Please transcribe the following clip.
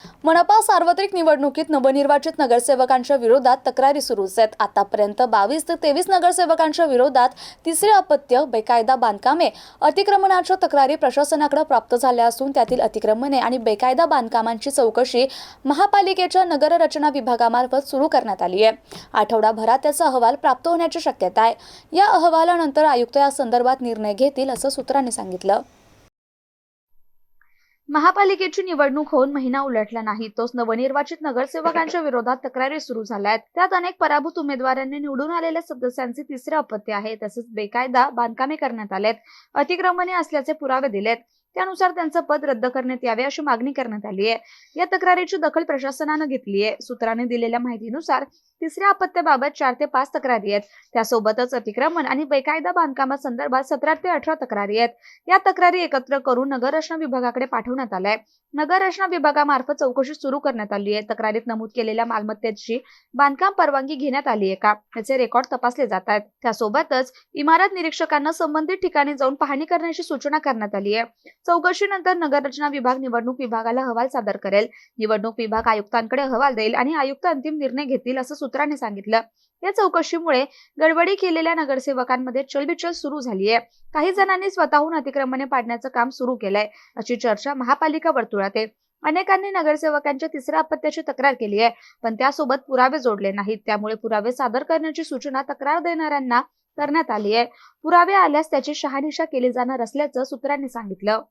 मनपा सार्वत्रिक निवडणुकीत नवनिर्वाचित नगरसेवकांच्या विरोधात तक्रारी सुरूच आहेत। आतापर्यंत 22 ते 23 नगरसेवकांच्या विरोधात तिसरे अपत्य, बेकायदा बांधकामे, अतिक्रमणाच्या तक्रारी प्रशासनाकडे प्राप्त झाल्या असून त्यातील अतिक्रमणे आणि बेकायदा बांधकामांची चौकशी महापालिकेच्या नगररचना विभागामार्फत सुरू करण्यात आली आहे। आठवडाभरात त्याचा अहवाल प्राप्त होण्याची शक्यता आहे। या अहवालानंतर आयुक्त या संदर्भात निर्णय घेतील असं सूत्रांनी सांगितलं। महापालिकेची निवडणूक होऊन महिना उलटला नाही, तोच नवनिर्वाचित नगरसेवकांच्या विरोधात तक्रारी सुरू झाल्या आहेत। त्यात अनेक पराभूत उमेदवारांनी निवडून आलेल्या सदस्यांचे तिसरे अपत्य आहे। तसेच बेकायदा बांधकामे करण्यात आलेत, अतिक्रमणे असल्याचे पुरावे दिलेत, त्यानुसार त्यांचं पद रद्द करण्यात यावे अशी मागणी करण्यात आली आहे। या तक्रारीची दखल प्रशासनानं घेतली आहे। सूत्रांनी दिलेल्या माहितीनुसार तिसऱ्या अपत्याबाबत 4 ते 5 तक्रारी आहेत। त्यासोबतच अतिक्रमण आणि बेकायदा बांधकामासंदर्भात 17 ते 18 तक्रारी आहेत। या तक्रारी एकत्र करून नगररचना विभागाकडे पाठवण्यात आलाय। नगररचना विभागामार्फत चौकशी सुरू करण्यात आली आहे। तक्रारीत नमूद केलेल्या मालमत्तेची बांधकाम परवानगी घेण्यात आली आहे का, याचे रेकॉर्ड तपासले जात आहेत। त्यासोबतच इमारत निरीक्षकांना संबंधित ठिकाणी जाऊन पाहणी करण्याची सूचना करण्यात आली आहे। चौकशीनंतर नगररचना विभाग निवडणूक विभागाला अहवाल सादर करेल। निवडणूक विभाग आयुक्तांकडे अहवाल देईल आणि आयुक्त अंतिम निर्णय घेतील असं सूत्रांनी सांगितलं। या चौकशीमुळे गडबडी केलेल्या नगरसेवकांमध्ये चलबिचल सुरू झाली आहे। काही जणांनी स्वतःहून अतिक्रमणे पाडण्याचं काम सुरू केलंय, अशी चर्चा महापालिका वर्तुळात आहे। अनेकांनी नगरसेवकांच्या तिसऱ्या अपत्याची तक्रार केली आहे, पण त्यासोबत पुरावे जोडले नाहीत। त्यामुळे पुरावे सादर करण्याची सूचना तक्रार देणाऱ्यांना करण्यात आली आहे। पुरावे आल्यास त्याची शहानिशा केली जाणार असल्याचं सूत्रांनी सांगितलं।